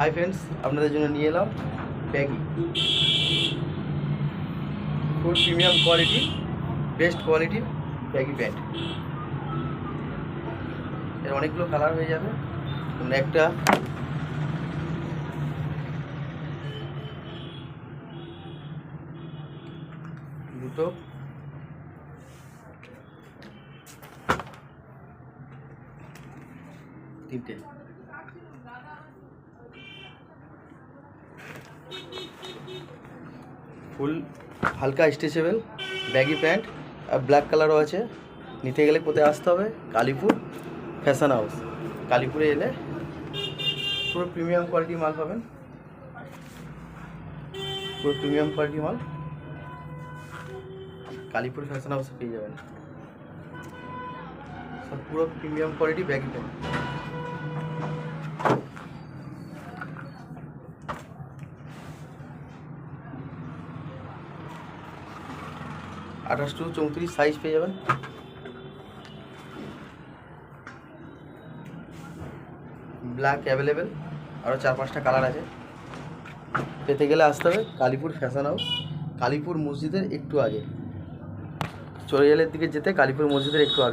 Hi friends, আপনাদের জন্য নিয়ে এলাম ব্যাগি ফুল প্রিমিয়াম কোয়ালিটি, বেস্ট কোয়ালিটির ব্যাগি প্যান্ট। এর অনেকগুলো কালার হয়ে যাবে। একটা দুটো তিনটে। ফুল হালকা স্ট্রেচেবল ব্যাগি প্যান্ট আর ব্ল্যাক কালারও আছে। নিতে গেলে কোথায় আসতে হবে? Kalipur fashion house. কালীপুরে এলে পুরো প্রিমিয়াম কোয়ালিটি মাল পাবেন, পুরো প্রিমিয়াম কোয়ালিটি মাল কালীপুর ফ্যাশন হাউসে পেয়ে যাবেন। সব পুরো প্রিমিয়াম কোয়ালিটি ব্যাগি প্যান্ট। আঠাশ টু 34 সাইজ পেয়ে যাবেন। ব্ল্যাক অ্যাভেলেবেল, আরও 4-5টা কালার আছে। পেতে গেলে আসতে হবে কালীপুর ফ্যাশন হাউস, কালীপুর মসজিদের একটু আগে। চড়িয়ালের দিকে যেতে কালীপুর মসজিদের একটু আগে।